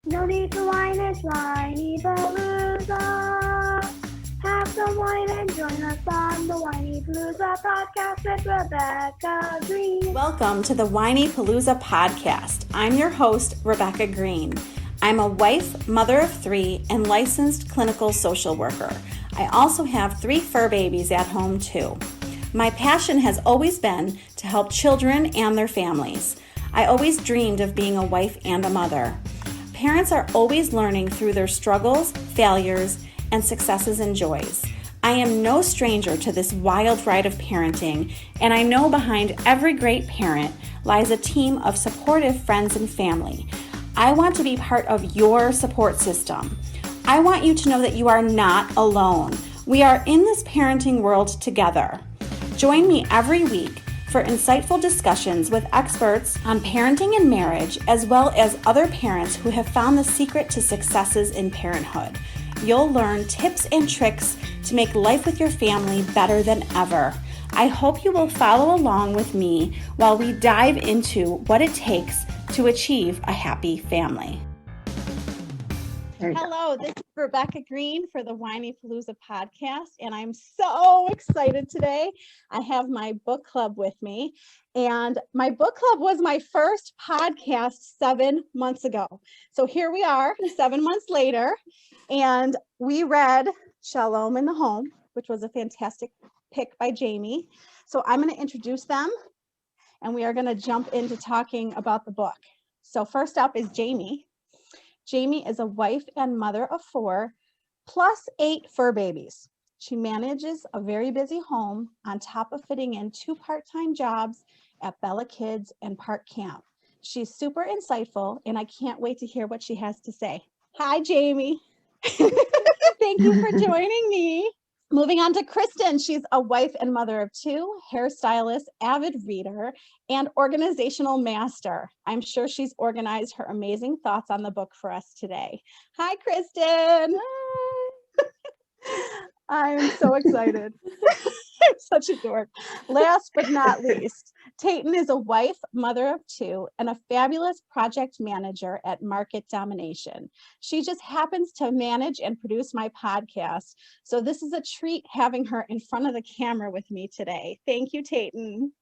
No need to whine, it's Whinypaluza. Have some wine and join us on the Whinypaluza podcast with Rebecca Greene. Welcome to the Whinypaluza podcast. I'm your host, Rebecca Greene. I'm a wife, mother of 3, and licensed clinical social worker. I also have 3 fur babies at home too. My passion has always been to help children and their families. I always dreamed of being a wife and a mother. Parents are always learning through their struggles, failures, and successes and joys. I am no stranger to this wild ride of parenting, and I know behind every great parent lies a team of supportive friends and family. I want to be part of your support system. I want you to know that you are not alone. We are in this parenting world together. Join me every week for insightful discussions with experts on parenting and marriage, as well as other parents who have found the secret to successes in parenthood. You'll learn tips and tricks to make life with your family better than ever. I hope you will follow along with me while we dive into what it takes to achieve a happy family. Hello, this is Rebecca Greene for the Whinypaluza podcast, and I'm so excited today. I have my book club with me, and my book club was my first podcast 7 months ago. So here we are 7 months later, and we read Shalom in the Home, which was a fantastic pick by Jamie. So I'm going to introduce them, and we are going to jump into talking about the book. So first up is Jamie. Jamie is a wife and mother of 4, plus 8 fur babies. She manages a very busy home on top of fitting in 2 part-time jobs at Bella Kids and Park Camp. She's super insightful, and I can't wait to hear what she has to say. Hi, Jamie. Thank you for joining me. Moving on to Kristen. She's a wife and mother of 2, hairstylist, avid reader, and organizational master. I'm sure she's organized her amazing thoughts on the book for us today. Hi, Kristen. Hi. I'm so excited. I'm such a dork. Last but not least, Tayton is a wife, mother of 2, and a fabulous project manager at Market Domination. She just happens to manage and produce my podcast. So this is a treat having her in front of the camera with me today. Thank you, Tayton.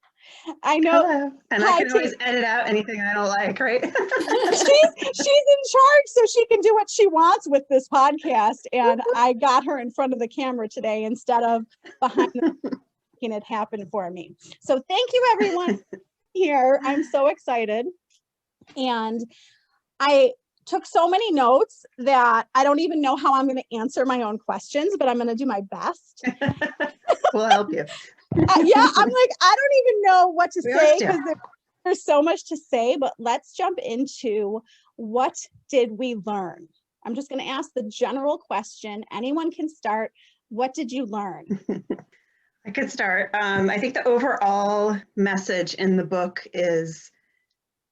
I know. Hello. And I can always edit out anything I don't like, right? she's in charge, so she can do what she wants with this podcast. And I got her in front of the camera today instead of behind the making it happen for me. So thank you, everyone here. I'm so excited. And I took so many notes that I don't even know how I'm going to answer my own questions, but I'm going to do my best. We'll help you. Yeah, I'm like, I don't even know what to say because there's so much to say, but let's jump into what did we learn? I'm just going to ask the general question. Anyone can start. What did you learn? I could start. I think the overall message in the book is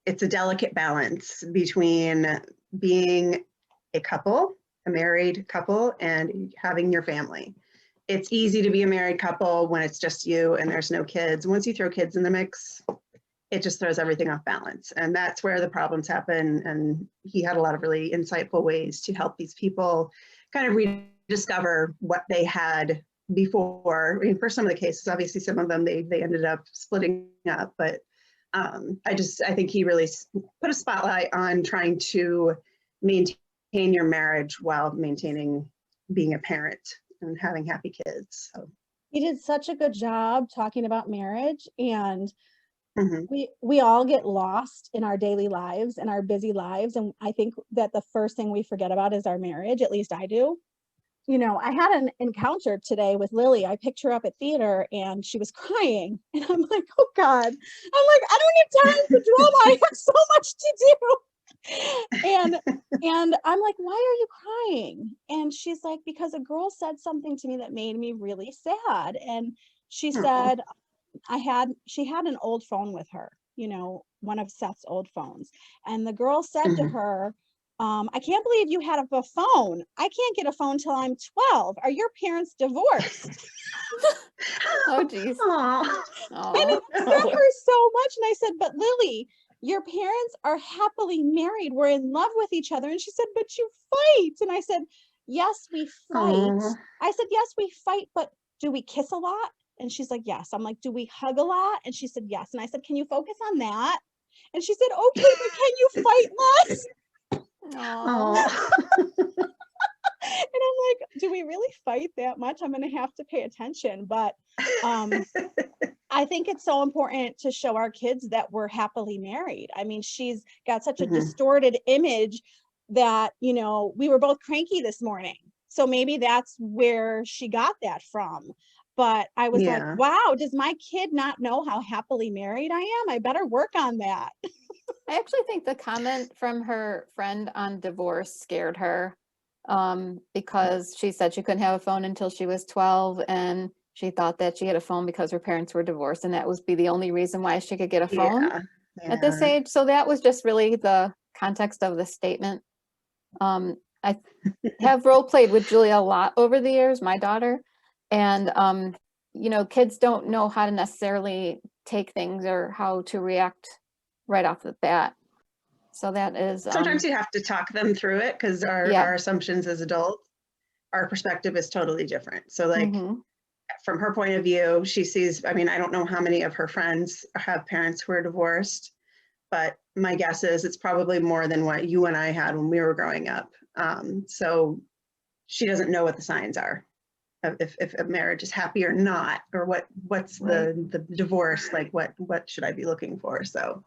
it's a delicate balance between being a couple, a married couple, and having your family. It's easy to be a married couple when it's just you and there's no kids. Once you throw kids in the mix, it just throws everything off balance. And that's where the problems happen. And he had a lot of really insightful ways to help these people kind of rediscover what they had before. I mean, for some of the cases, obviously some of them, they ended up splitting up, but I think he really put a spotlight on trying to maintain your marriage while maintaining being a parent and having happy kids. So he did such a good job talking about marriage, and we all get lost in our daily lives and our busy lives. And I think that the first thing we forget about is our marriage. At least I do. You know, I had an encounter today with Lily. I picked her up at theater and she was crying. And I'm like, oh God. I'm like, I don't have time for drama. I have so much to do. And I'm like, why are you crying? And she's like, because a girl said something to me that made me really sad. And she said, she had an old phone with her, you know, one of Seth's old phones. And the girl said to her, I can't believe you had a phone. I can't get a phone till I'm 12. Are your parents divorced? Oh, geez. And it upset her so much. And I said, but Lily, your parents are happily married. We're in love with each other. And she said, but you fight. And I said, yes, we fight. Aw. I said, yes, we fight, but do we kiss a lot? And she's like, yes. I'm like, do we hug a lot? And she said, yes. And I said, can you focus on that? And she said, okay, but can you fight less? Aw. And I'm like, do we really fight that much? I'm going to have to pay attention. But I think it's so important to show our kids that we're happily married. I mean, she's got such a distorted image that, you know, we were both cranky this morning. So maybe that's where she got that from. But I was like, wow, does my kid not know how happily married I am? I better work on that. I actually think the comment from her friend on divorce scared her, because she said she couldn't have a phone until she was 12, and she thought that she had a phone because her parents were divorced, and that would be the only reason why she could get a phone at this age. So that was just really the context of the statement. I have role played with Julia a lot over the years, my daughter, and you know, kids don't know how to necessarily take things or how to react right off the bat. So that is Sometimes you have to talk them through it, because our assumptions as adults, our perspective is totally different. So like from her point of view, she sees, I mean, I don't know how many of her friends have parents who are divorced, but my guess is it's probably more than what you and I had when we were growing up. So she doesn't know what the signs are of if a marriage is happy or not, or what's the divorce, like what should I be looking for? So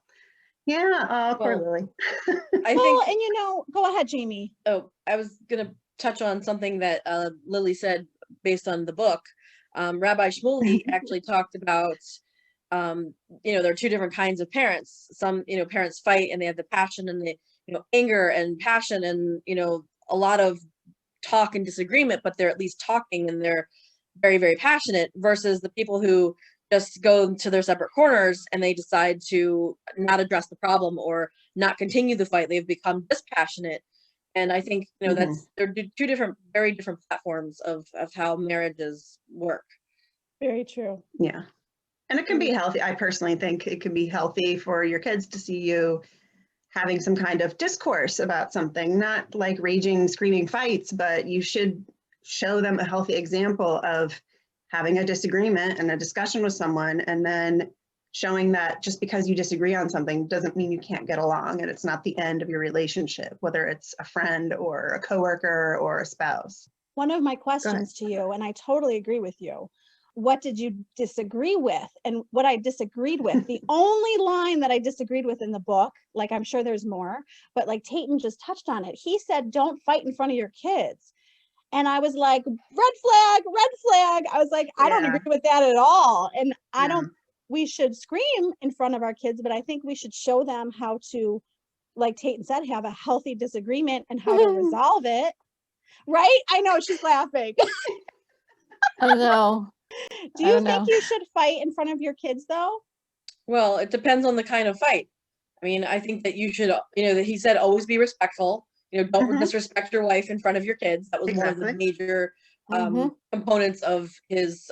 yeah, poor Lily. I think, well, and you know, go ahead, Jamie. Oh, I was gonna touch on something that Lily said based on the book. Rabbi Shmuley actually talked about, you know, there are two different kinds of parents. Some, you know, parents fight and they have the passion and the, you know, anger and passion and, you know, a lot of talk and disagreement, but they're at least talking and they're very, very passionate, versus the people who just go to their separate corners and they decide to not address the problem or not continue the fight. They've become dispassionate. And I think, you know, they're two different, very different platforms of how marriages work. Very true. Yeah. And it can be healthy. I personally think it can be healthy for your kids to see you having some kind of discourse about something, not like raging, screaming fights, but you should show them a healthy example of having a disagreement and a discussion with someone, and then showing that just because you disagree on something doesn't mean you can't get along, and it's not the end of your relationship, whether it's a friend or a coworker or a spouse. One of my questions to you, and I totally agree with you, what did you disagree with? And what I disagreed with, the only line that I disagreed with in the book, like I'm sure there's more, but like Tayton just touched on it. He said, don't fight in front of your kids. And I was like, red flag, red flag. I was like, I don't agree with that at all. And I don't, we should scream in front of our kids, but I think we should show them how to, like Tayton said, have a healthy disagreement and how to resolve it. Right? I know, she's laughing. I know. Do you think you should fight in front of your kids though? Well, it depends on the kind of fight. I mean, I think that you should, you know, that he said, always be respectful. You know, don't disrespect your wife in front of your kids. That was one of the major components of his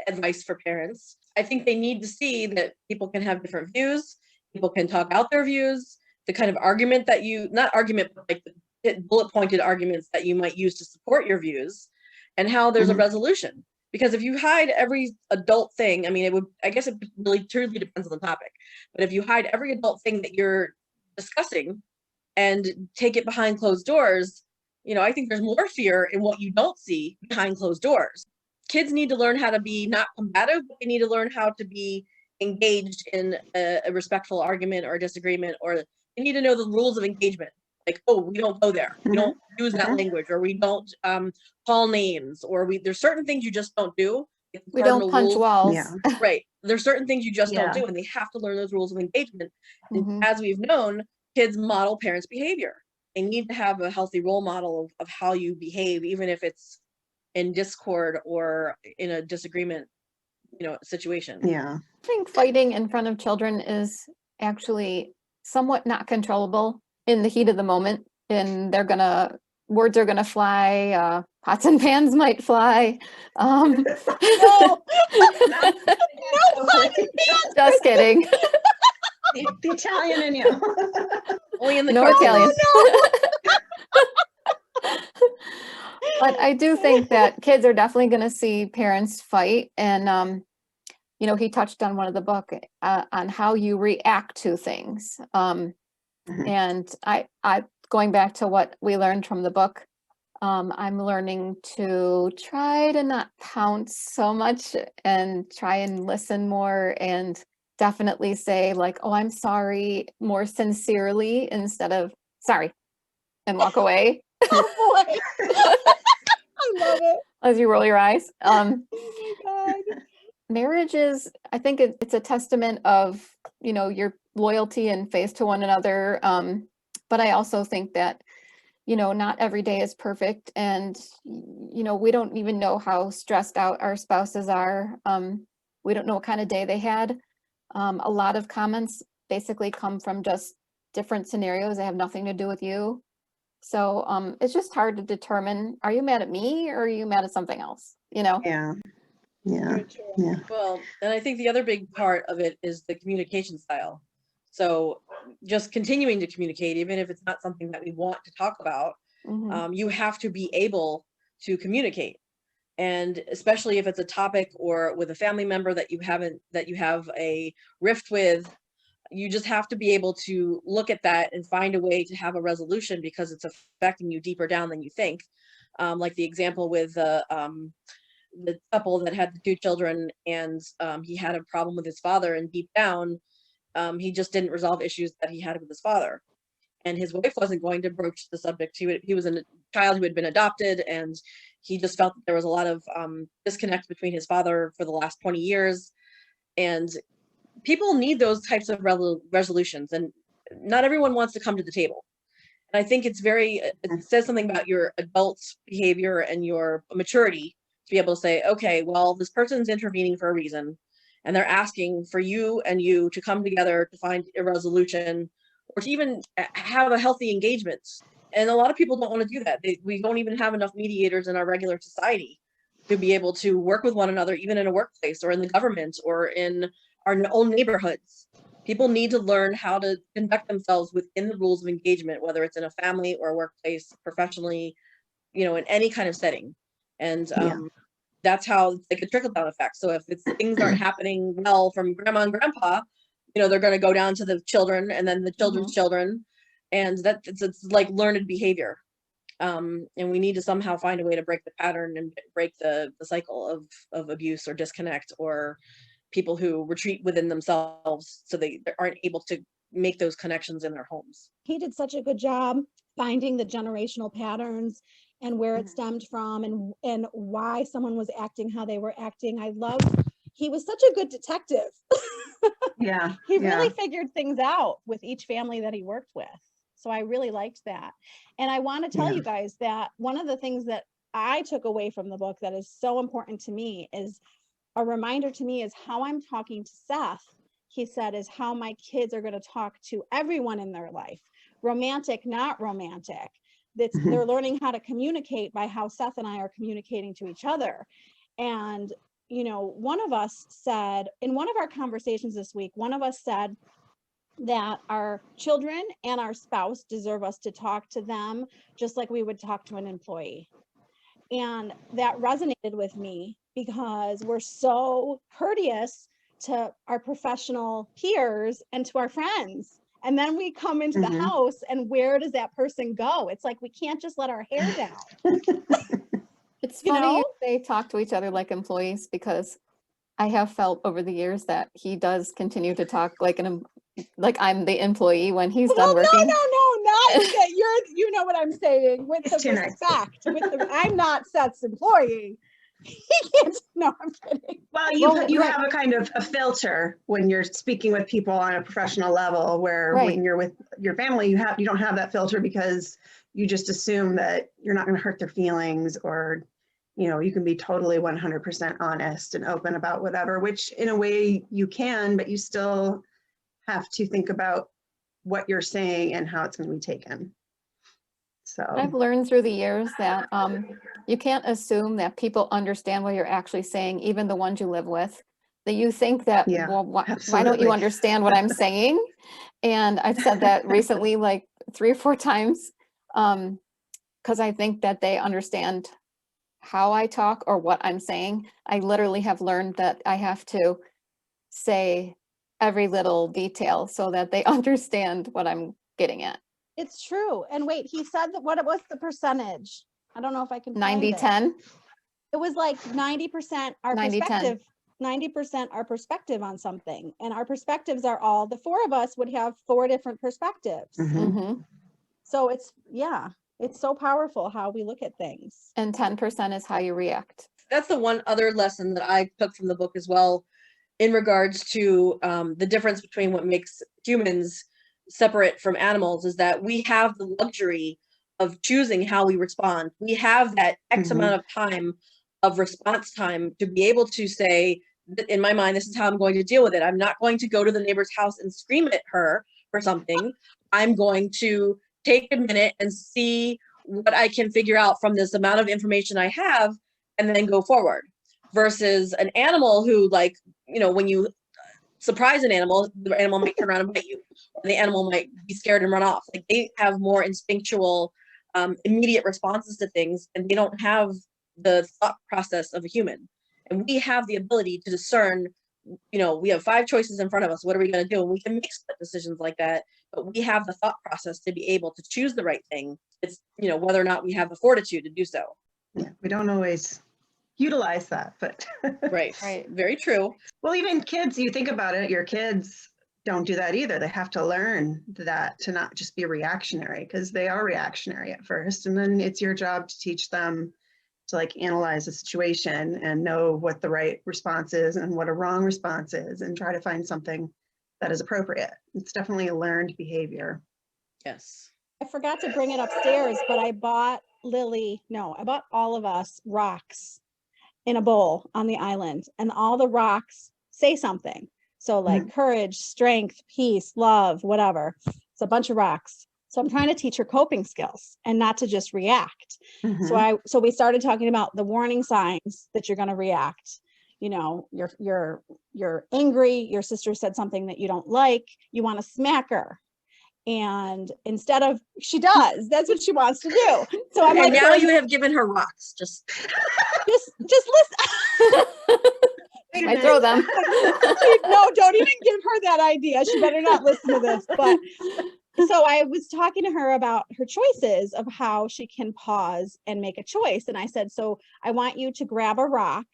advice for parents. I think they need to see that people can have different views. People can talk out their views. The kind of argument that you, not argument, but like the bullet pointed arguments that you might use to support your views, and how there's a resolution. Because if you hide every adult thing, I mean, it would, I guess it really truly depends on the topic. But if you hide every adult thing that you're discussing and take it behind closed doors, you know, I think there's more fear in what you don't see behind closed doors. Kids need to learn how to be not combative, but they need to learn how to be engaged in a respectful argument or a disagreement, or they need to know the rules of engagement. Like, oh, we don't go there. We don't use that language, or we don't call names, or there's certain things you just don't do. We don't punch walls. Right. There's certain things you just don't do, and they have to learn those rules of engagement. And as we've known, kids model parents' behavior. They need to have a healthy role model of how you behave, even if it's in discord or in a disagreement, you know, situation. I think fighting in front of children is actually somewhat not controllable in the heat of the moment, and words are gonna fly, pots and pans might fly. No, pots and pans. Just kidding. The Italian in you. Only in the No cartoons. Italian. But I do think that kids are definitely going to see parents fight. And, you know, he touched on one of the book on how you react to things. And I going back to what we learned from the book, I'm learning to try to not pounce so much and try and listen more and definitely say like, oh, I'm sorry, more sincerely instead of sorry and walk away. Oh boy. I love it. As you roll your eyes. Oh my God. Marriage is, I think it's a testament of, you know, your loyalty and faith to one another. But I also think that, you know, not every day is perfect. And, you know, we don't even know how stressed out our spouses are. We don't know what kind of day they had. A lot of comments basically come from just different scenarios that have nothing to do with you. So it's just hard to determine, are you mad at me or are you mad at something else? You know? Yeah. Yeah. Very true. Yeah. Well, and I think the other big part of it is the communication style. So just continuing to communicate, even if it's not something that we want to talk about, you have to be able to communicate. And especially if it's a topic or with a family member that you have a rift with, you just have to be able to look at that and find a way to have a resolution because it's affecting you deeper down than you think. Like the example with the couple that had the 2 children, and he had a problem with his father, and deep down, he just didn't resolve issues that he had with his father. And his wife wasn't going to broach the subject. He was a child who had been adopted, and he just felt that there was a lot of disconnect between his father for the last 20 years. And people need those types of resolutions, and not everyone wants to come to the table. And I think it says something about your adult behavior and your maturity to be able to say, okay, well, this person's intervening for a reason, and they're asking for you and you to come together to find a resolution or to even have a healthy engagement. And a lot of people don't want to do that. We don't even have enough mediators in our regular society to be able to work with one another, even in a workplace or in the government or in our own neighborhoods. People need to learn how to conduct themselves within the rules of engagement, whether it's in a family or a workplace, professionally, you know, in any kind of setting. And that's how it's like a trickle-down effect. So if things aren't happening well from grandma and grandpa, you know, they're going to go down to the children and then the children's children. And it's like learned behavior. And we need to somehow find a way to break the pattern and break the cycle of abuse or disconnect, or people who retreat within themselves so they aren't able to make those connections in their homes. He did such a good job finding the generational patterns and where it stemmed from and why someone was acting how they were acting. He was such a good detective. Yeah. He really figured things out with each family that he worked with. So I really liked that. And I want to tell you guys that one of the things that I took away from the book that is so important to me is a reminder to me is how I'm talking to Seth. He said is how my kids are going to talk to everyone in their life. Romantic, not romantic. They're learning how to communicate by how Seth and I are communicating to each other. And, you know, one of us said in one of our conversations this week, one of us said that our children and our spouse deserve us to talk to them just like we would talk to an employee. And that resonated with me because we're so courteous to our professional peers and to our friends. And then we come into the house and where does that person go? It's like, we can't just let our hair down. It's funny they talk to each other like employees, because I have felt over the years that he does continue to talk like I'm the employee when he's done working. No, not that you know what I'm saying with the respect. I'm not Seth's employee. He can't. No, I'm kidding. Well, you have a kind of a filter when you're speaking with people on a professional level, where when you're with your family, you don't have that filter because you just assume that you're not going to hurt their feelings, or, you know, you can be totally 100% honest and open about whatever, which in a way you can, but you still have to think about what you're saying and how it's going to be taken. So I've learned through the years that you can't assume that people understand what you're actually saying, even the ones you live with. that you think that, Yeah, well, why don't absolutely. you understand what I'm saying? And I've said that recently, like 3 or 4 times, because I think that they understand how I talk or what I'm saying. I literally have learned that I have to say every little detail so that they understand what I'm getting at. It's true. And wait, he said that what was the percentage? I don't know if I can find 90, it. 10? It was like 90% our 90, 10. perspective, 90% our perspective on something. And our perspectives are all, the 4 of us would have 4 different perspectives. Mm-hmm. So it's so powerful how we look at things. And 10% is how you react. That's the one other lesson that I took from the book as well, in regards to the difference between what makes humans separate from animals, is that we have the luxury of choosing how we respond. We have that X amount of time of response time to be able to say, in my mind, this is how I'm going to deal with it. I'm not going to go to the neighbor's house and scream at her for something. I'm going to take a minute and see what I can figure out from this amount of information I have, and then go forward. Versus an animal who, like, you know, when you surprise an animal, the animal might turn around and bite you, or the animal might be scared and run off. Like, they have more instinctual, immediate responses to things, and they don't have the thought process of a human. And we have the ability to discern, you know, we have 5 choices in front of us. What are we going to do? And we can make split decisions like that, but we have the thought process to be able to choose the right thing. It's, you know, whether or not we have the fortitude to do so. Yeah, we don't always utilize that, but Right. Very true. Well, even kids, you think about it, your kids don't do that either. They have to learn that, to not just be reactionary, because they are reactionary at first. And then it's your job to teach them to, like, analyze a situation and know what the right response is and what a wrong response is, and try to find something that is appropriate. It's definitely a learned behavior. Yes. I forgot to bring it upstairs, but I bought all of us rocks in a bowl on the island, and all the rocks say something. So like courage, strength, peace, love, whatever. It's a bunch of rocks. So I'm trying to teach her coping skills and not to just react. So we started talking about the warning signs that you're going to react. You know, you're angry. Your sister said something that you don't like. You want to smack her. And instead of, she does, that's what she wants to do. So I'm like, now you have given her rocks. Just listen. I throw them. No, don't even give her that idea. She better not listen to this. But so I was talking to her about her choices of how she can pause and make a choice. And I said, so I want you to grab a rock,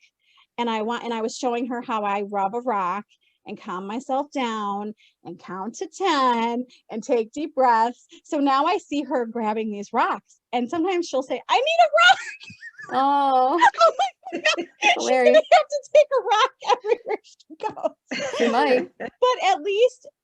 and I was showing her how I rub a rock and calm myself down and count to 10 and take deep breaths. So now I see her grabbing these rocks, and sometimes she'll say, I need a rock. Oh, Oh my God. She's hilarious. gonna have to take a rock everywhere she goes. She might. But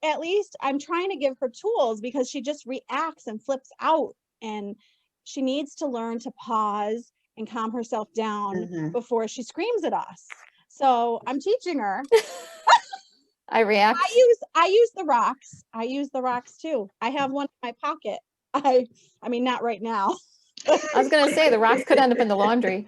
at least I'm trying to give her tools, because she just reacts and flips out, and she needs to learn to pause and calm herself down before she screams at us. So I'm teaching her. I react. I use the rocks. I use the rocks too. I have one in my pocket. I mean, not right now. I was going to say the rocks could end up in the laundry.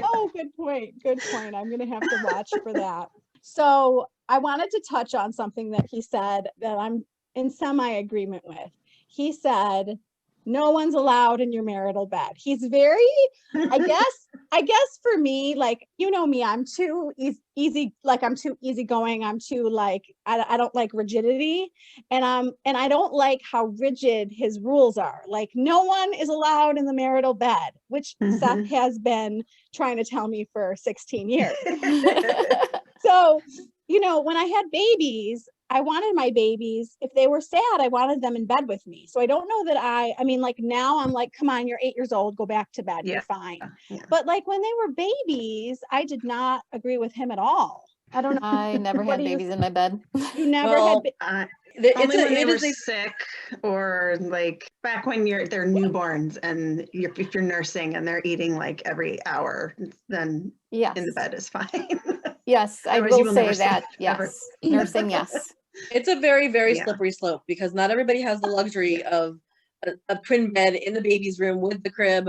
Oh, good point. Good point. I'm going to have to watch for that. So I wanted to touch on something that he said that I'm in semi-agreement with. He said, no one's allowed in your marital bed. He's very, I guess for me, like, you know me, I'm too easy, like I'm too easygoing. I'm too like, I don't like rigidity. And I don't like how rigid his rules are. Like, no one is allowed in the marital bed, which Seth has been trying to tell me for 16 years. So, you know, when I had babies, I wanted my babies, if they were sad, I wanted them in bed with me. So I don't know that I mean, like now I'm like, come on, you're 8 years old, go back to bed, you're fine. Yeah. But like when they were babies, I did not agree with him at all. I don't know. I never had babies in my bed. You never had only when they were sick, or like back when they're newborns and if you're nursing and they're eating like every hour, then in the bed is fine. Yes, I will say that. Yes, nursing, yes. It's a very, very slippery slope, because not everybody has the luxury of a twin bed in the baby's room with the crib,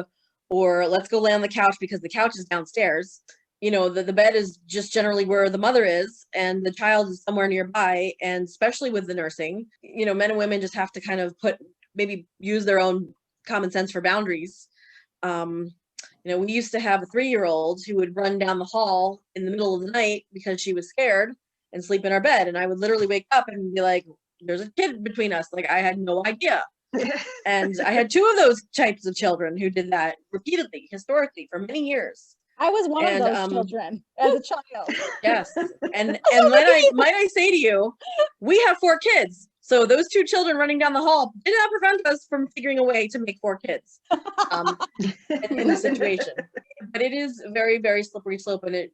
or let's go lay on the couch because the couch is downstairs. the bed is just generally where the mother is and the child is somewhere nearby. And especially with the nursing, men and women just have to kind of maybe use their own common sense for boundaries. We used to have a 3-year-old who would run down the hall in the middle of the night because she was scared and sleep in our bed. And I would literally wake up and be like, there's a kid between us. Like, I had no idea. And I had 2 of those types of children who did that repeatedly, historically, for many years. I was one of those children as a child. Yes. And might I say to you, we have 4 kids. So those 2 children running down the hall did not prevent us from figuring a way to make 4 kids in the situation. But it is a very, very slippery slope. And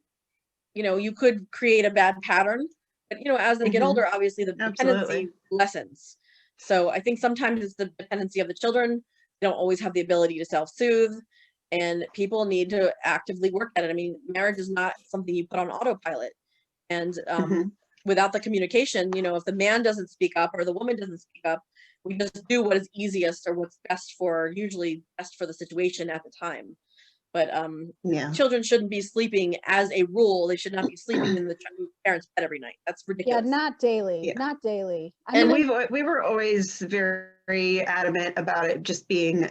you could create a bad pattern. But, as they get older, obviously the dependency lessens. So I think sometimes it's the dependency of the children. They don't always have the ability to self-soothe. And people need to actively work at it. I mean, marriage is not something you put on autopilot. And without the communication, if the man doesn't speak up or the woman doesn't speak up, we just do what is easiest or what's usually best for the situation at the time. But children shouldn't be sleeping as a rule. They should not be sleeping in the parents' bed every night. That's ridiculous. Yeah, not daily. Yeah. Not daily. And we were always very adamant about it just being,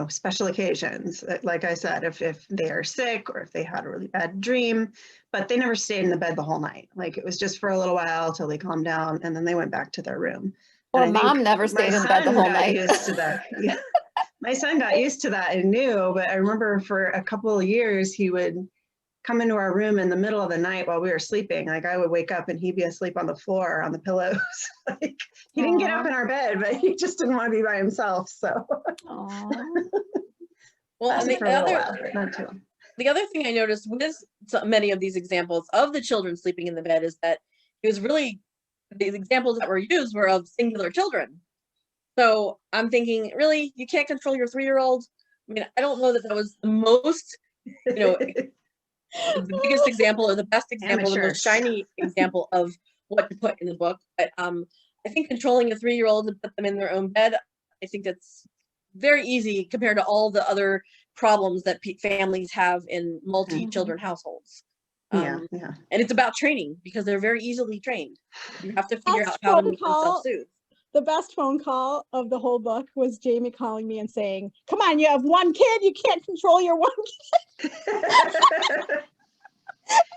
special occasions. Like I said, if they are sick or if they had a really bad dream, but they never stayed in the bed the whole night. Like, it was just for a little while till they calmed down and then they went back to their room. Or mom never stayed in bed the whole night. Used to that. Yeah. My son got used to that and knew, but I remember for a couple of years, he would come into our room in the middle of the night while we were sleeping. Like, I would wake up and he'd be asleep on the floor on the pillows. Like, he didn't get up in our bed, but he just didn't want to be by himself. So, well, and the other thing I noticed with many of these examples of the children sleeping in the bed is that it was really, these examples that were used were of singular children. So I'm thinking, really, you can't control your 3-year-old? I mean, I don't know that was the most, the biggest example or the best example, the most shiny example of what to put in the book. But I think controlling a 3-year-old and put them in their own bed, I think that's very easy compared to all the other problems that families have in multi-children households. And it's about training because they're very easily trained. You have to figure out how to make them self-soothe. The best phone call of the whole book was Jamie calling me and saying, come on, you have 1 kid, you can't control your 1 kid.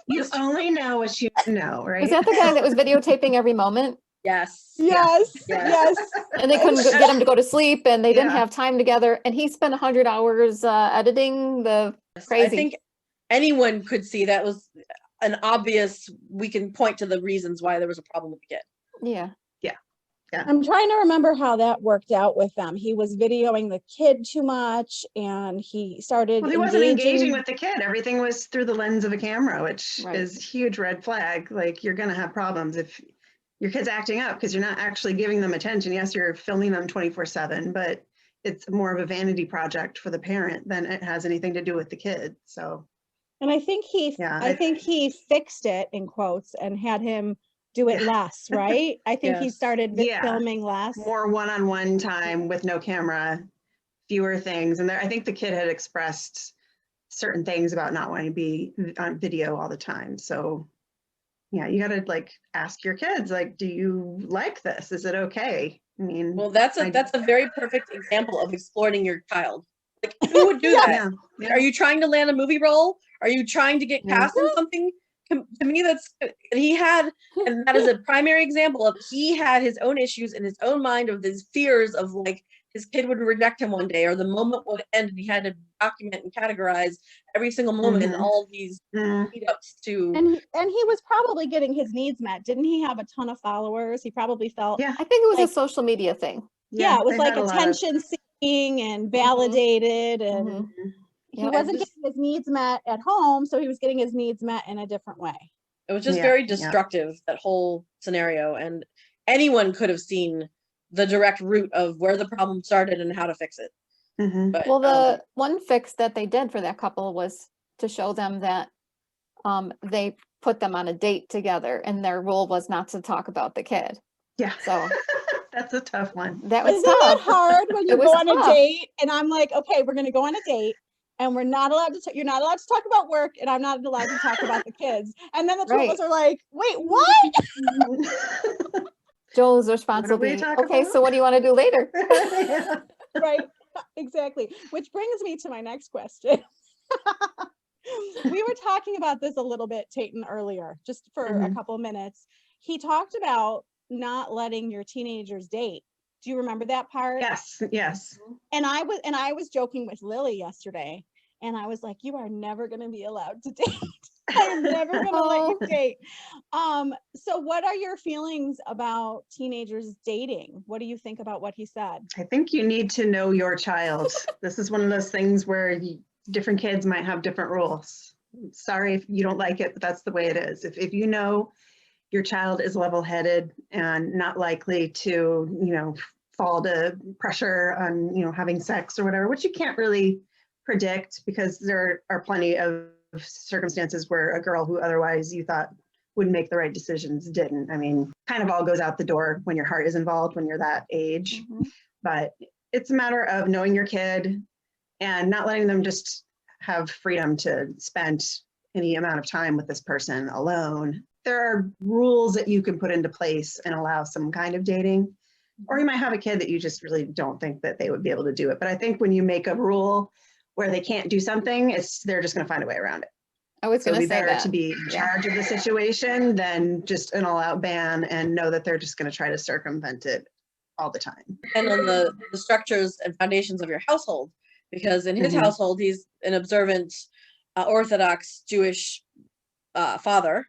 You only know what you know, right? Was that the guy that was videotaping every moment? Yes. And they couldn't get him to go to sleep and they didn't have time together. And he spent 100 hours editing the crazy. I think anyone could see that was an obvious, we can point to the reasons why there was a problem with the kid. Yeah. I'm trying to remember how that worked out with them. He was videoing the kid too much and he started he wasn't engaging with the kid. Everything was through the lens of a camera, which is a huge red flag. Like, you're going to have problems if your kid's acting up because you're not actually giving them attention. Yes, you're filming them 24/7, but it's more of a vanity project for the parent than it has anything to do with the kid. So, and I think he fixed it in quotes and had him do it less, right? I think he started filming less. More one-on-one time with no camera, fewer things. And I think the kid had expressed certain things about not wanting to be on video all the time. So yeah, you got to ask your kids, do you like this? Is it okay? I mean, well, that's a very perfect example of exploiting your child. Like, who would do that? Yeah. Are you trying to land a movie role? Are you trying to get cast in something? To me, and that is a primary example of he had his own issues in his own mind of these fears of his kid would reject him one day or the moment would end and he had to document and categorize every single moment and all these lead-ups to. And he was probably getting his needs met. Didn't he have a ton of followers? He probably felt. Yeah, I think it was a social media thing. Yeah, it was attention seeking and validated and. He wasn't getting his needs met at home, so he was getting his needs met in a different way. It was just very destructive, that whole scenario. And anyone could have seen the direct root of where the problem started and how to fix it. But, the one fix that they did for that couple was to show them that they put them on a date together and their rule was not to talk about the kid. Yeah. So that's a tough one. That was Isn't that hard when you go on a date and I'm like, okay, we're going to go on a date. and we're not allowed to, you're not allowed to talk about work, and I'm not allowed to talk about the kids. And then the two of us are like, wait, what? Joel's response will be, okay, so what do you want to do later? Right, exactly. Which brings me to my next question. We were talking about this a little bit, Tayton, earlier, just for a couple of minutes. He talked about not letting your teenagers date. Do you remember that part? Yes, yes. And I was joking with Lily yesterday, and I was like, you are never going to be allowed to date. I'm never going to let you date. So what are your feelings about teenagers dating? What do you think about what he said? I think you need to know your child. This is one of those things where different kids might have different rules. Sorry if you don't like it, but that's the way it is. If you know your child is level-headed and not likely to, fall to pressure on, having sex or whatever, which you can't really predict, because there are plenty of circumstances where a girl who otherwise you thought would make the right decisions didn't. I mean, kind of all goes out the door when your heart is involved when you're that age. But it's a matter of knowing your kid and not letting them just have freedom to spend any amount of time with this person alone. There are rules that you can put into place and allow some kind of dating. Or you might have a kid that you just really don't think that they would be able to do it. But I think when you make a rule where they can't do something, they're just going to find a way around it. I was going to say that. It'd be better to be in charge of the situation than just an all-out ban and know that they're just going to try to circumvent it all the time. And on the structures and foundations of your household, because in his household, he's an observant, Orthodox Jewish father.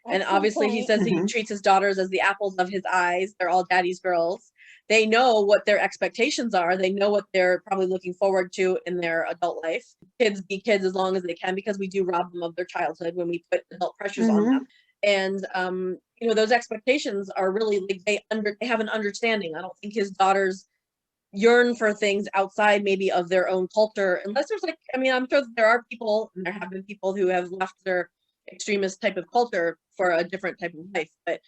And obviously he says he treats his daughters as the apples of his eyes. They're all daddy's girls. They know what their expectations are. They know what they're probably looking forward to in their adult life. Kids be kids as long as they can, because we do rob them of their childhood when we put adult pressures on them. And, those expectations are really, they have an understanding. I don't think his daughters yearn for things outside maybe of their own culture, unless there's I'm sure that there are people, and there have been people who have left their extremist type of culture for a different type of life. But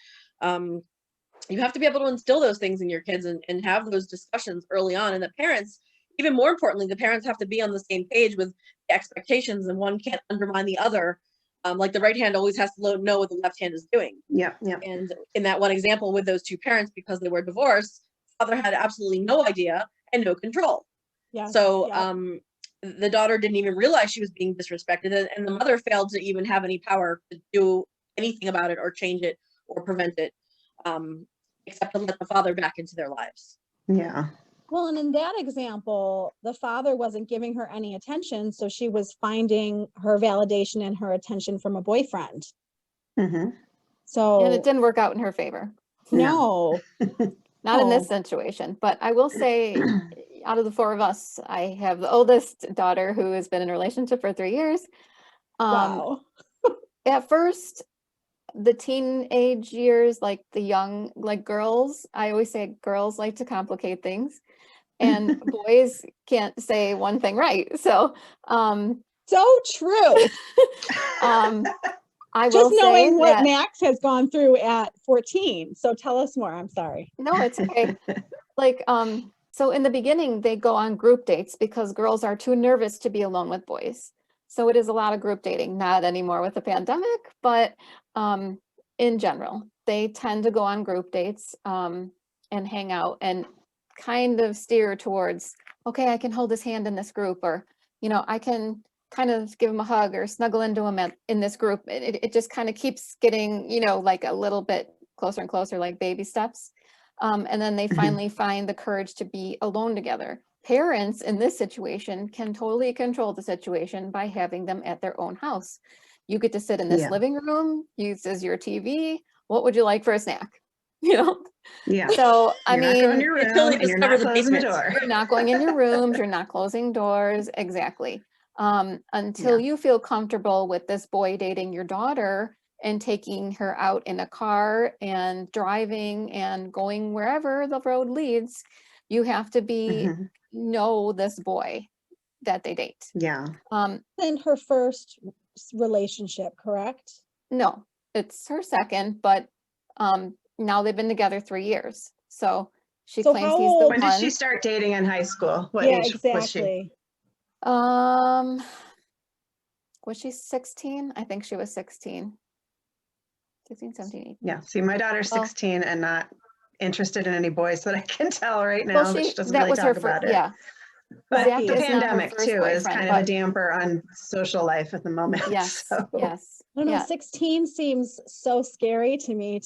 you have to be able to instill those things in your kids and have those discussions early on. And the parents, even more importantly, the parents have to be on the same page with the expectations, and one can't undermine the other. Like the right hand always has to know what the left hand is doing. Yeah. And in that one example with those two parents, because they were divorced, father had absolutely no idea and no control. So the daughter didn't even realize she was being disrespected, and the mother failed to even have any power to do anything about it or change it or prevent it, except to let the father back into their lives. Yeah. Well, and in that example, the father wasn't giving her any attention, so she was finding her validation and her attention from a boyfriend. So, and it didn't work out in her favor. No. Not in this situation. But I will say, out of the four of us, I have the oldest daughter who has been in a relationship for 3 years. Wow. At first, the teenage years, like the young, like girls, I always say girls like to complicate things, and boys can't say one thing right. So, so true. I just will knowing say what that, Max has gone through at 14. So tell us more. I'm sorry. No, it's okay. So in the beginning, they go on group dates because girls are too nervous to be alone with boys. So it is a lot of group dating, not anymore with the pandemic, but in general, they tend to go on group dates and hang out and kind of steer towards, okay, I can hold his hand in this group, or, I can kind of give him a hug or snuggle into him in this group. It just kind of keeps getting, like a little bit closer and closer, like baby steps. And then they finally find the courage to be alone together. Parents in this situation can totally control the situation by having them at their own house. You get to sit in this living room, use as your TV. What would you like for a snack? Yeah. So, I mean, until they discover the basement. You're not going in your rooms, you're not closing doors. Exactly. Until you feel comfortable with this boy dating your daughter and taking her out in a car and driving and going wherever the road leads, you have to know this boy that they date. Yeah. And her first relationship, correct? No, it's her second, but now they've been together 3 years. So she claims he's the one. When did she start dating in high school? What age was she? Was she 16? I think she was 16. 16, 17, 18. Yeah. See, my daughter's Well- 16 and not interested in any boys that I can tell right now, Well, but she doesn't really talk about it. Yeah. But Zach the is not her pandemic first too is boyfriend, kind of a but- damper on social life at the moment. Yes, So. yes. I don't know, Yeah. 16 seems so scary to me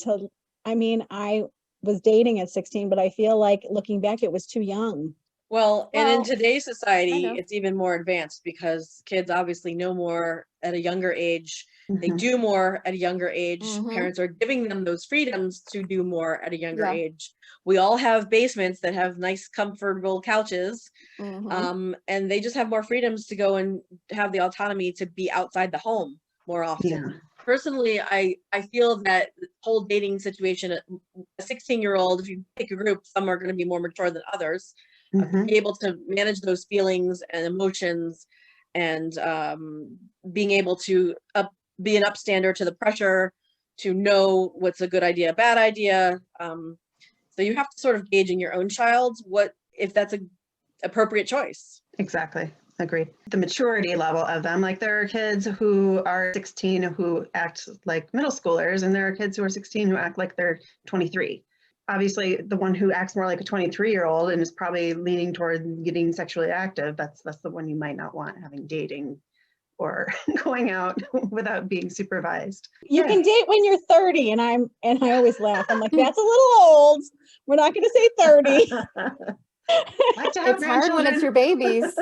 I was dating at 16, but I feel like looking back, it was too young. Well, and in Well, today's society, kind of. it's even more advanced because kids obviously know more at a younger age. They Mhm. do more at a younger age. Mhm. Parents are giving them those freedoms to do more at a younger Yeah. age. We all have basements that have nice, comfortable couches, Mhm. and they just have more freedoms to go and have the autonomy to be outside the home more often. Yeah. Personally, I feel that the whole dating situation, a 16-year-old, if you pick a group, some are going to be more mature than others. Mhm. Be able to manage those feelings and emotions, and being able to be an upstander to the pressure, to know what's a good idea, bad idea. So you have to sort of gauge in your own child what if that's a appropriate choice. Exactly. Agreed. The maturity level of them, like there are kids who are 16 who act like middle schoolers, and there are kids who are 16 who act like they're 23. Obviously, the one who acts more like a 23-year-old and is probably leaning toward getting sexually active, that's the one you might not want having dating or going out without being supervised. You can date when you're 30, and I always laugh. I'm like, that's a little old. We're not going to say 30. Like to have It's hard when it's grandchildren. your babies.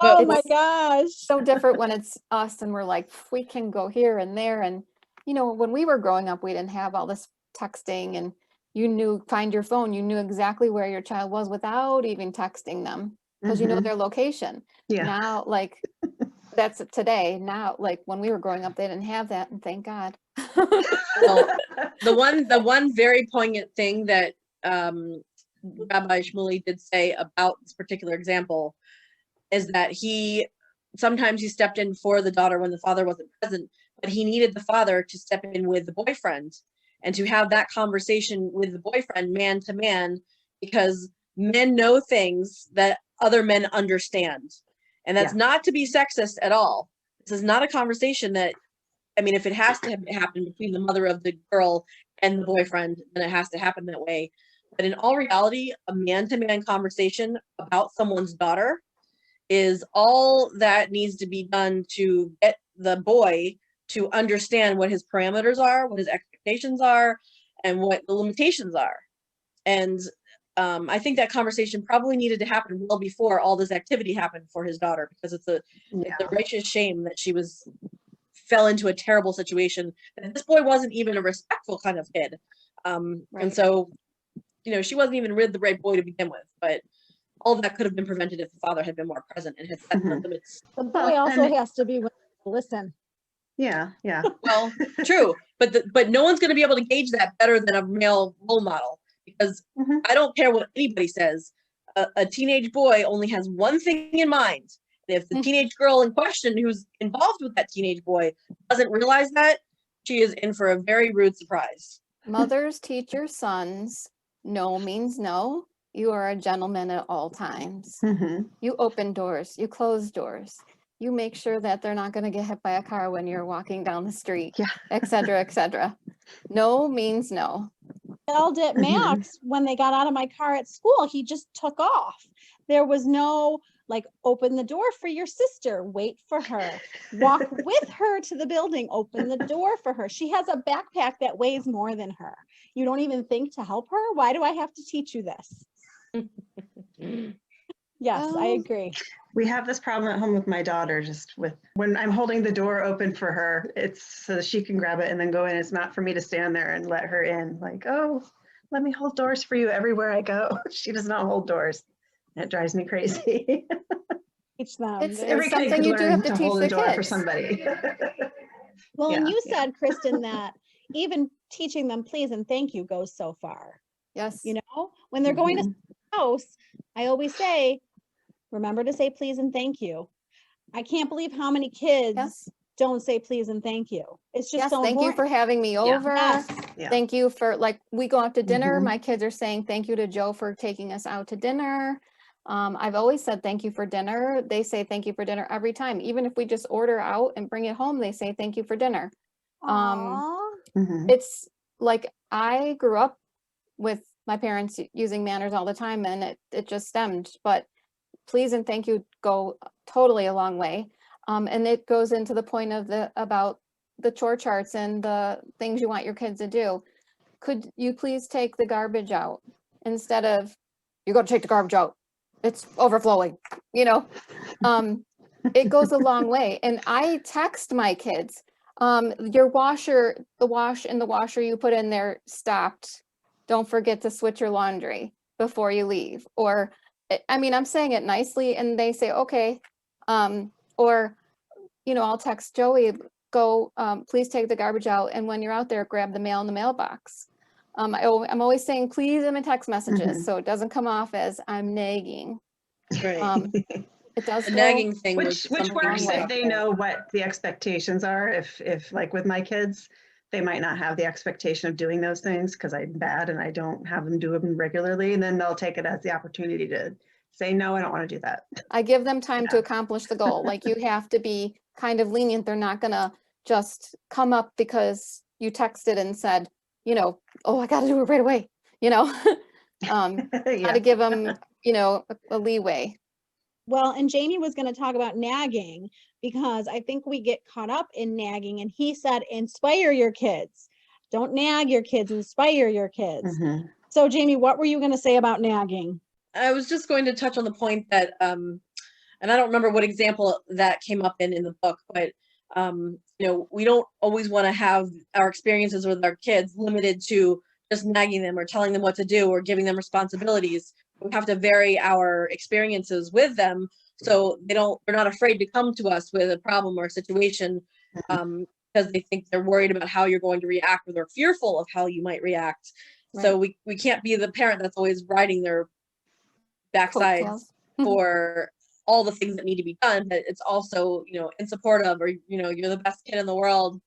Oh But my it's gosh. so different when it's us and we're like, we can go here and there. And, when we were growing up, we didn't have all this texting, and find your phone. You knew exactly where your child was without even texting them because you know Mhm. their location. Yeah. Now, like, that's today. Now, like when we were growing up, they didn't have that, and thank God. Well, the one very poignant thing that Rabbi Shmuley did say about this particular example is that sometimes he stepped in for the daughter when the father wasn't present, but he needed the father to step in with the boyfriend and to have that conversation with the boyfriend man to man, because men know things that other men understand. And that's not to be sexist at all. This is not a conversation that, if it has to happen between the mother of the girl and the boyfriend, then it has to happen that way. But in all reality, a man-to-man conversation about someone's daughter is all that needs to be done to get the boy to understand what his parameters are, what his expectations are, and what the limitations are. And I think that conversation probably needed to happen well before all this activity happened for his daughter, because it's a righteous shame that she fell into a terrible situation. And this boy wasn't even a respectful kind of kid. And so, she wasn't even with the right boy to begin with, but all of that could have been prevented if the father had been more present and had set the limits. The boy also has to be willing to listen. Yeah. Well, true, but no one's going to be able to gauge that better than a male role model, because I don't care what anybody says. A teenage boy only has one thing in mind. And if the teenage girl in question who's involved with that teenage boy doesn't realize that, she is in for a very rude surprise. Mothers teach your sons, no means no. You are a gentleman at all times. Mm-hmm. You open doors, you close doors. You make sure that they're not going to get hit by a car when you're walking down the street, et cetera, et cetera. No means no. Yelled at Max when they got out of my car at school. He just took off. There was no like, open the door for your sister, wait for her, walk with her to the building, open the door for her. She has a backpack that weighs more than her. You don't even think to help her? Why do I have to teach you this? Yes, I agree. We have this problem at home with my daughter, just with when I'm holding the door open for her, it's so she can grab it and then go in. It's not for me to stand there and let her in. Like, oh, let me hold doors for you everywhere I go. She does not hold doors. It drives me crazy. Teach them. It's Every kid something could you do learn have to to teach hold the a door for kids. somebody. Well, and Yeah, you said, Kristen, that even teaching them please and thank you goes so far. Yes. You know, when they're going to the house, I always say, remember to say please and thank you. I can't believe how many kids don't say please and thank you. It's just so thank important. you for having me over. Yes. Yeah. Thank you for, like, we go out to dinner. My kids are saying thank you to Joe for taking us out to dinner. I've always said thank you for dinner. They say thank you for dinner every time. Even if we just order out and bring it home, they say thank you for dinner. Aw. It's like I grew up with my parents using manners all the time, and it just stemmed. But please and thank you go totally a long way. And it goes into the point of about the chore charts and the things you want your kids to do. Could you please take the garbage out instead of, you got to take the garbage out, it's overflowing, you know? It goes a long way. And I text my kids, your washer, the wash in the washer you put in there stopped. Don't forget to switch your laundry before you leave. Or, I mean, I'm saying it nicely and they say, okay. Or, you know, I'll text Joey, go, please take the garbage out. And when you're out there, grab the mail in the mailbox. I'm always saying please in my text messages, so it doesn't come off as I'm nagging. Right. It does The go, nagging thing Which was something works we if talked they about. know what the expectations are. If like with my kids, they might not have the expectation of doing those things because I'm bad and I don't have them do them regularly. And then they'll take it as the opportunity to say, no, I don't want to do that. I give them time to accomplish the goal. Like you have to be kind of lenient. They're not gonna just come up because you texted and said, you know, oh, I got to do it right away. You know, how to give them, you know, a leeway. Well, and Jamie was going to talk about nagging because I think we get caught up in nagging, and he said, inspire your kids. Don't nag your kids, inspire your kids. So Jamie, what were you going to say about nagging? I was just going to touch on the point that, and I don't remember what example that came up in the book, but, you know, we don't always want to have our experiences with our kids limited to just nagging them or telling them what to do or giving them responsibilities. We have to vary our experiences with them so they're not afraid to come to us with a problem or a situation, because they think they're worried about how you're going to react or they're fearful of how you might react. Right. So we can't be the parent that's always riding their backsides for all the things that need to be done, but it's also, you know, in support of, or, you know, you're the best kid in the world,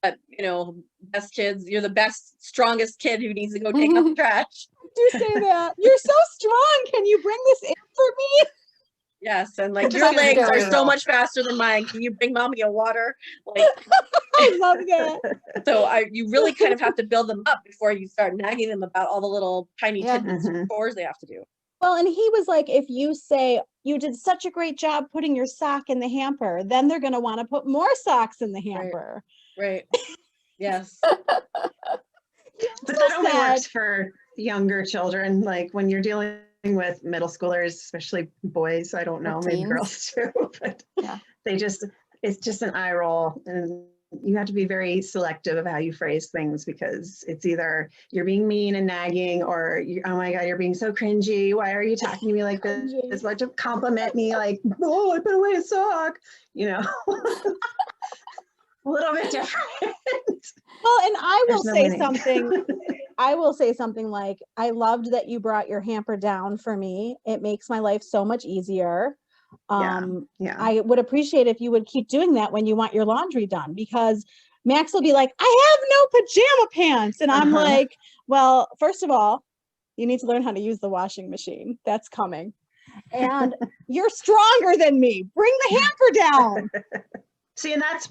but, you know, best kids, you're the best, strongest kid who needs to go take out the trash. Do say that. You're so strong. Can you bring this in for me? Yes, and like your legs are so much faster than mine. Can you bring mommy a water? Like, I love that. So you really kind of have to build them up before you start nagging them about all the little tiny tidbits of chores they have to do. Well, and he was like, if you say you did such a great job putting your sock in the hamper, then they're going to want to put more socks in the hamper. Right. Yes. But that only works for younger children. Like when you're dealing with middle schoolers, especially boys, I don't know, maybe girls too, but it's just an eye roll. And you have to be very selective of how you phrase things because it's either you're being mean and nagging or oh my God, you're being so cringy. Why are you talking to me like this? Why don't you compliment me like, oh, I put away a sock, you know, a little bit different. Well, and I will say something. I will say something like, I loved that you brought your hamper down for me. It makes my life so much easier. I would appreciate if you would keep doing that when you want your laundry done, because Max will be like, I have no pajama pants. And I'm like, well, first of all, you need to learn how to use the washing machine. That's coming. And you're stronger than me. Bring the hamper down. See, and that's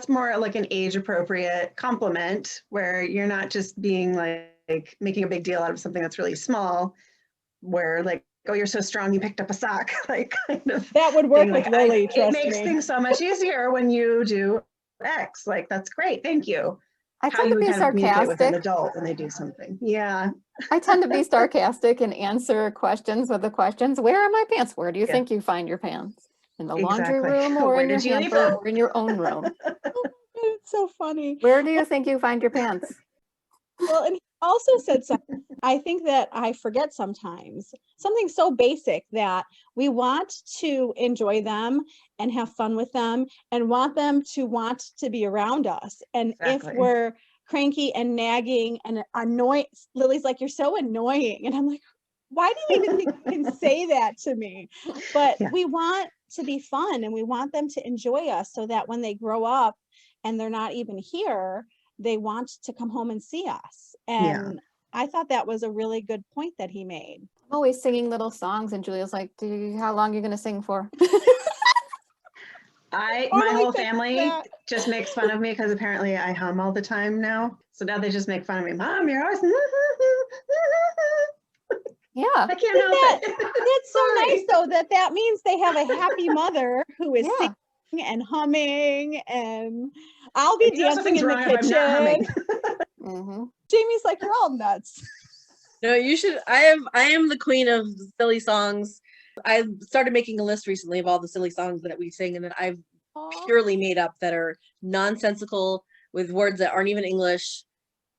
more like an age appropriate compliment where you're not just being like making a big deal out of something that's really small, where like, oh, you're so strong, you picked up a sock, like kind of. That would work with Lily, trust me. It makes things so much easier when you do X. Like, that's great, thank you. I tend to be sarcastic with an adult when they do something. Yeah. I tend to be sarcastic and answer questions with the questions. Where are my pants? Where do you think you find your pants? In the laundry room or in your hamper or in your own room? It's so funny. Where do you think you find your pants? Well, and he also said something, I think that I forget sometimes, something so basic that we want to enjoy them and have fun with them and want them to be around us. And if we're cranky and nagging and annoying, Lily's like, you're so annoying. And I'm like, why do you even think you can say that to me? But we want to be fun and we want them to enjoy us so that when they grow up and they're not even here, they want to come home and see us. And I thought that was a really good point that he made. I'm always singing little songs, and Julia's like, how long are you going to sing for? My Totally whole fix family that. just makes fun of me because apparently I hum all the time now. So now they just make fun of me. Mom, you're always. Yeah. I can't help it. That's so nice, though, that means they have a happy mother who is Yeah. singing and humming, and I'll be You know dancing something's in the wrong if I'm not kitchen. humming. hmm Jamie's like, you're all nuts. No, you should. I am the queen of silly songs. I started making a list recently of all the silly songs that we sing, and that I've Aw, purely made up that are nonsensical with words that aren't even English.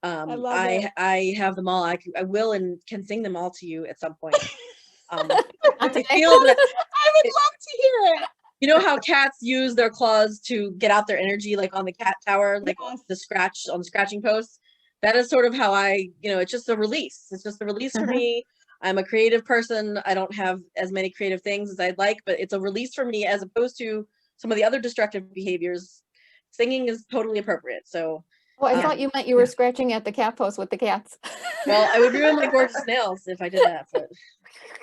I love it. I have them all. I will and can sing them all to you at some point. I today. feel that I would love to hear it. you know how cats use their claws to get out their energy, like on the cat tower, like Yes. the scratching post. That is sort of how it's just a release. It's just a release for me. I'm a creative person. I don't have as many creative things as I'd like, but it's a release for me as opposed to some of the other destructive behaviors. Singing is totally appropriate. So, Oh, I thought you meant you were scratching at the cat post with the cats. well, I would ruin my gorgeous nails if I did that. But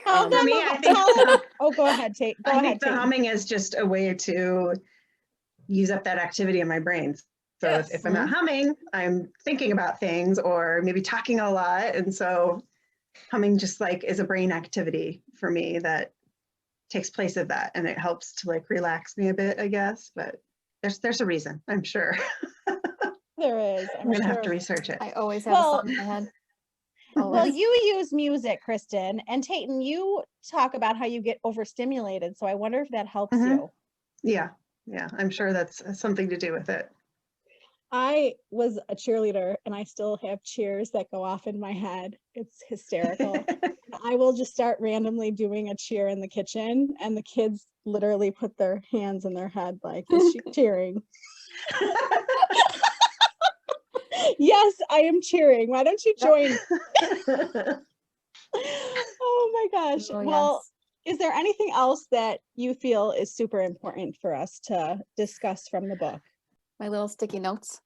Tell them me, I about- think tell them- Oh, go ahead, Tate. Go I ahead, think the Tate. humming is just a way to use up that activity in my brain. So Yes. if I'm not humming, I'm thinking about things or maybe talking a lot. And so humming just like is a brain activity for me that takes place of that. And it helps to like relax me a bit, I guess. But there's a reason, I'm sure. There is. I'm gonna have to research it. I always have Well- a song in my head. Well, Always. you use music, Kristen, and Tayton, you talk about how you get overstimulated. So I wonder if that helps Mhm. you. Yeah, I'm sure that's something to do with it. I was a cheerleader and I still have cheers that go off in my head. It's hysterical. I will just start randomly doing a cheer in the kitchen, and the kids literally put their hands in their head like, is she cheering? Yes, I am cheering. Why don't you join? Oh my gosh. Oh, Well, yes. is there anything else that you feel is super important for us to discuss from the book? My little sticky notes.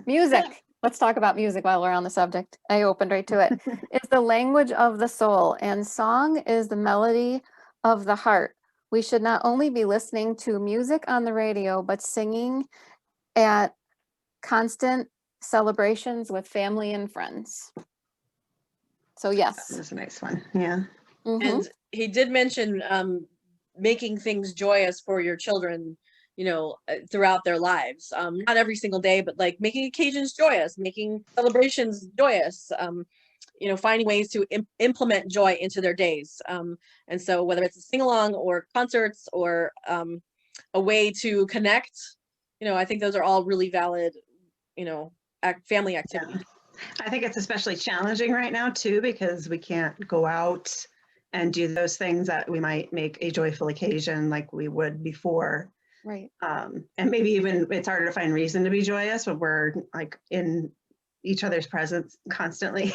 Music. Let's talk about music while we're on the subject. I opened right to it. It's the language of the soul, and song is the melody of the heart. We should not only be listening to music on the radio, but singing at constant celebrations with family and friends. So yes. That's a nice one. Yeah. Mhm. And he did mention making things joyous for your children, throughout their lives. Not every single day, but like making occasions joyous, making celebrations joyous. Finding ways to implement joy into their days. And so whether it's a sing-along or concerts or a way to connect, I think those are all really valid, family activities. Yeah. I think it's especially challenging right now too, because we can't go out and do those things that we might make a joyful occasion like we would before. Right. And maybe even it's harder to find reason to be joyous when we're like in each other's presence constantly.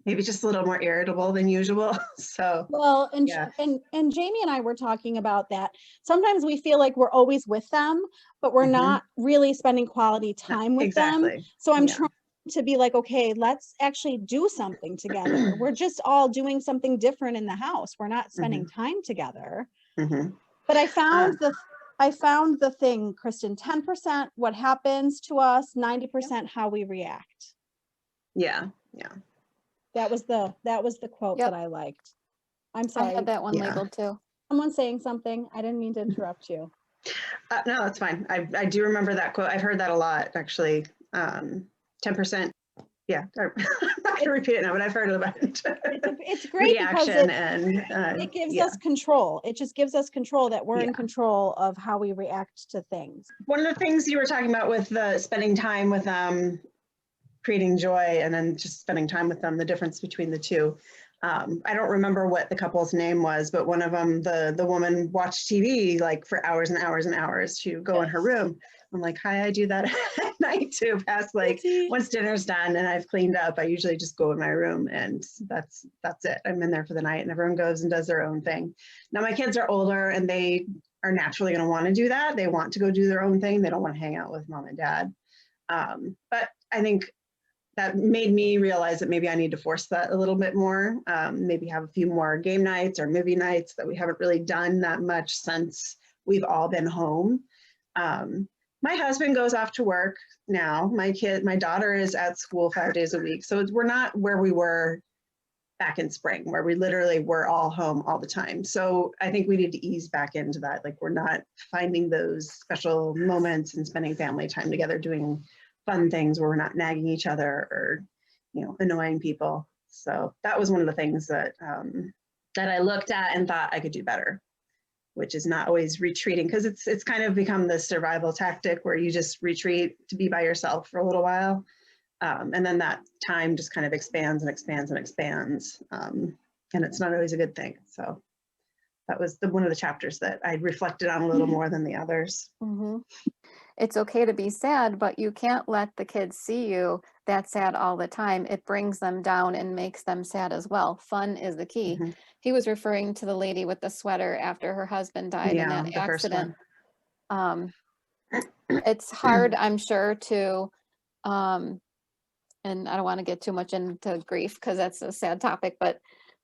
Maybe just a little more irritable than usual. So Well, and yeah. and Jamie and I were talking about that. Sometimes we feel like we're always with them, but we're Mhm. not really spending quality time with them. Exactly. So I'm Yeah. trying to be like, okay, let's actually do something together. We're just all doing something different in the house. We're not spending time together. Mhm. But I found the thing, Kristen, 10% what happens to us, 90% how we react. Yeah. That was the quote Yep. that I liked. I'm I sorry. had that one Yeah. labeled too. Someone saying something. I didn't mean to interrupt you. No, that's fine. I do remember that quote. I've heard that a lot, actually. 10%. Yeah, I'm not going to repeat it now, but I've heard about it. It's great because Reaction it gives yeah. us control. It just gives us control that we're in Yeah. control of how we react to things. One of the things you were talking about with the spending time with them, creating joy, and then just spending time with them, the difference between the two. I don't remember what the couple's name was, but one of them, the woman watched TV like for hours and hours and hours. She would go in her room. I'm like, hi, I do that at night too. Past like once dinner's done and I've cleaned up, I usually just go in my room and that's it. I'm in there for the night and everyone goes and does their own thing. Now my kids are older and they are naturally going to want to do that. They want to go do their own thing. They don't want to hang out with mom and dad. But I think that made me realize that maybe I need to force that a little bit more, maybe have a few more game nights or movie nights that we haven't really done that much since we've all been home. My husband goes off to work now. My daughter is at school 5 days a week. So we're not where we were back in spring, where we literally were all home all the time. So I think we need to ease back into that. Like, we're not finding those special moments and spending family time together doing fun things where we're not nagging each other or, annoying people. So that was one of the things that that I looked at and thought I could do better, which is not always retreating, because it's kind of become this survival tactic where you just retreat to be by yourself for a little while. And then that time just kind of expands and expands and expands. And it's not always a good thing. So that was one of the chapters that I reflected on a little more than the others. Mm-hmm. It's okay to be sad, but you can't let the kids see you that sad all the time. It brings them down and makes them sad as well. Fun is the key. Mm-hmm. He was referring to the lady with the sweater after her husband died in that accident. It's hard, I'm sure, to, and I don't want to get too much into grief because that's a sad topic, but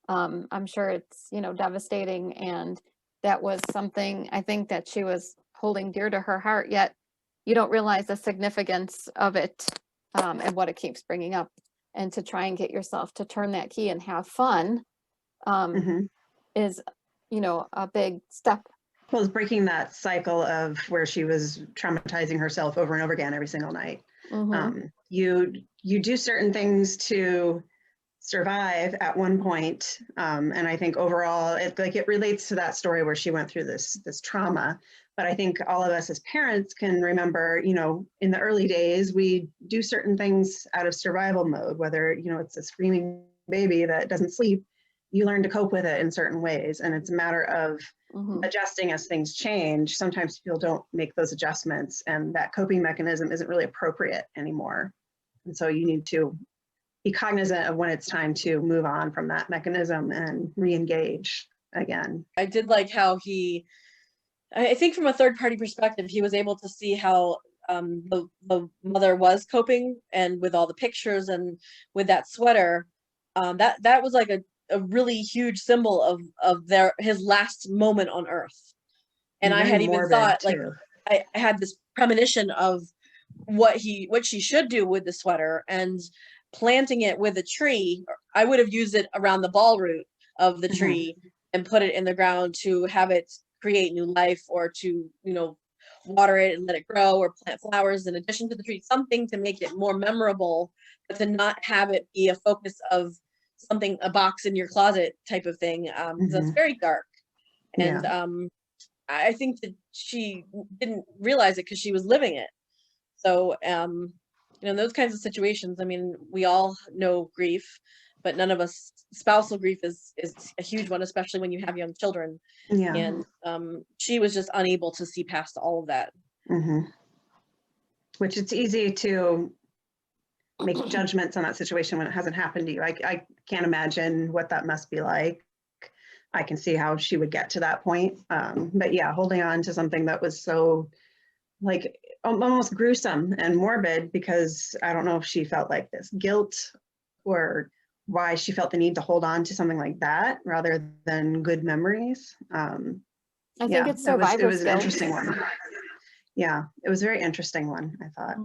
I'm sure it's, devastating. And that was something I think that she was holding dear to her heart, yet you don't realize the significance of it and what it keeps bringing up. And to try and get yourself to turn that key and have fun is, a big step. Well, it's breaking that cycle of where she was traumatizing herself over and over again every single night. You do certain things to survive at one point, and I think overall it relates to that story where she went through this trauma. But I think all of us as parents can remember, in the early days, we do certain things out of survival mode, whether, it's a screaming baby that doesn't sleep, you learn to cope with it in certain ways. And it's a matter of adjusting as things change. Sometimes people don't make those adjustments, and that coping mechanism isn't really appropriate anymore. And so you need to be cognizant of when it's time to move on from that mechanism and re-engage again. I did like how I think from a third party perspective, he was able to see how the mother was coping, and with all the pictures and with that sweater, that was like a really huge symbol of his last moment on earth. And I had even thought, like, I had this premonition of what she should do with the sweater, and planting it with a tree. I would have used it around the ball root of the tree and put it in the ground to have it create new life, or to, water it and let it grow, or plant flowers in addition to the tree, something to make it more memorable, but to not have it be a focus of something, a box in your closet type of thing. That's very dark. And I think that she didn't realize it because she was living it. So, in those kinds of situations, I mean, we all know grief, but none of us, spousal grief is a huge one, especially when you have young children. Yeah. And she was just unable to see past all of that. Which it's easy to make judgments on that situation when it hasn't happened to you. I can't imagine what that must be like. I can see how she would get to that point. But yeah, holding on to something that was so, like, almost gruesome and morbid, because I don't know if she felt like this guilt or why she felt the need to hold on to something like that rather than good memories. I think it's survivor's it was an guilt. interesting one. Yeah, it was a very interesting one, I thought.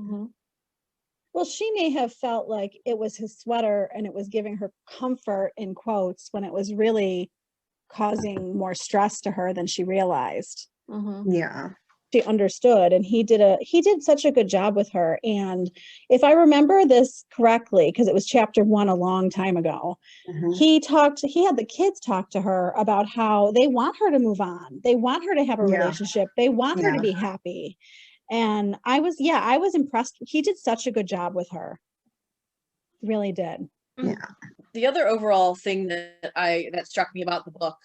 Well, she may have felt like it was his sweater and it was giving her comfort, in quotes, when it was really causing more stress to her than she realized. Yeah. She understood, and he did such a good job with her. And if I remember this correctly, because it was chapter 1 a long time ago, he had the kids talk to her about how they want her to move on. They want her to have a relationship. They want her to be happy. And I was impressed. He did such a good job with her. He really did. Yeah. The other overall thing that struck me about the book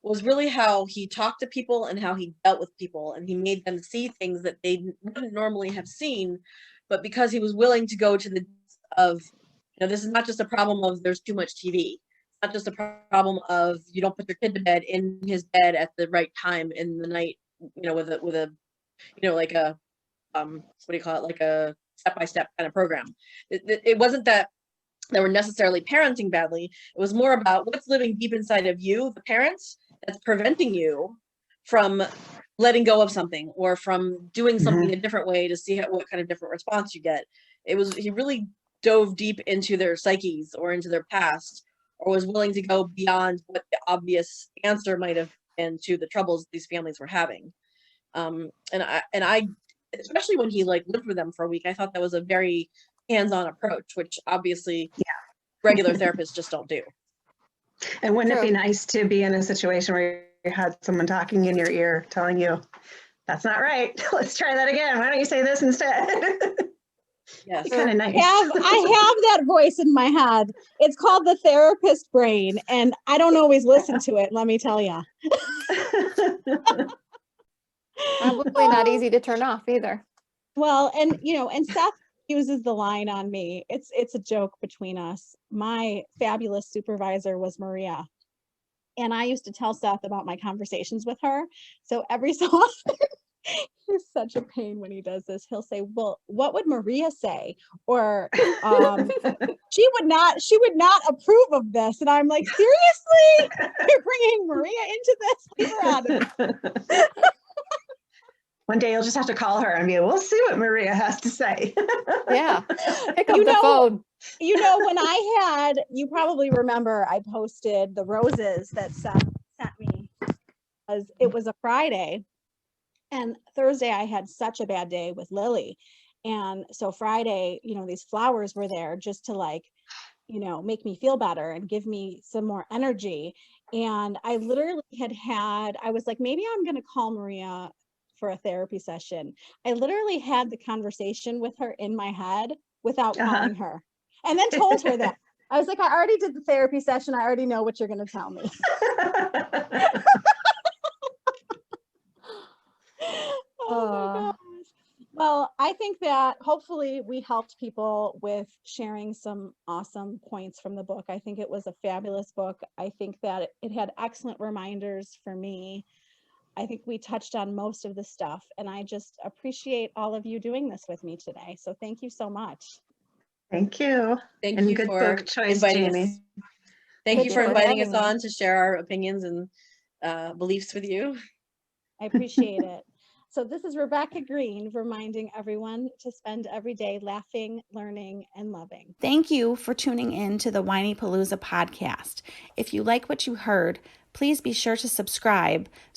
was really how he talked to people and how he dealt with people, and he made them see things that they wouldn't normally have seen. But because he was willing to go to the depths of, this is not just a problem of there's too much TV. It's not just a problem of you don't put your kid to bed in his bed at the right time in the night, with a like a what do you call it, like a step-by-step kind of program. It wasn't that they were necessarily parenting badly. It was more about what's living deep inside of you, the parents, that's preventing you from letting go of something or from doing something a different way to see what kind of different response you get. He really dove deep into their psyches or into their past, or was willing to go beyond what the obvious answer might have been to the troubles these families were having. And I, especially when he like lived with them for a week, I thought that was a very hands-on approach, which obviously regular therapists just don't do. And wouldn't it be nice to be in a situation where you had someone talking in your ear telling you, that's not right. Let's try that again. Why don't you say this instead? Yes. Kind of nice. I have that voice in my head. It's called the therapist brain, and I don't always listen to it, let me tell you. Probably not easy to turn off either. Well, and and Seth uses the line on me. It's a joke between us. My fabulous supervisor was Maria. And I used to tell Seth about my conversations with her. So every so often, he's such a pain when he does this. He'll say, well, what would Maria say? Or she would not approve of this. And I'm like, seriously? You're bringing Maria into this? Leave her out of it. One day you'll just have to call her and we'll see what Maria has to say. Yeah. Pick up the phone. When I had, you probably remember, I posted the roses that Seth sent me. It was a Friday, and Thursday I had such a bad day with Lily. And so Friday, these flowers were there just to make me feel better and give me some more energy. And I literally I was like, maybe I'm going to call Maria for a therapy session. I literally had the conversation with her in my head without calling her, and then told her that. I was like, I already did the therapy session. I already know what you're going to tell me. Oh my gosh. Well, I think that hopefully we helped people with sharing some awesome points from the book. I think it was a fabulous book. I think that it had excellent reminders for me. I think we touched on most of the stuff, and I just appreciate all of you doing this with me today. So thank you so much. Thank you. Thank and you good for book choice, inviting Jamie. us. Thank you you for for inviting us having me. on to share our opinions and beliefs with you. I appreciate it. So this is Rebecca Greene reminding everyone to spend every day laughing, learning, and loving. Thank you for tuning in to the Whinypaluza podcast. If you like what you heard, please be sure to subscribe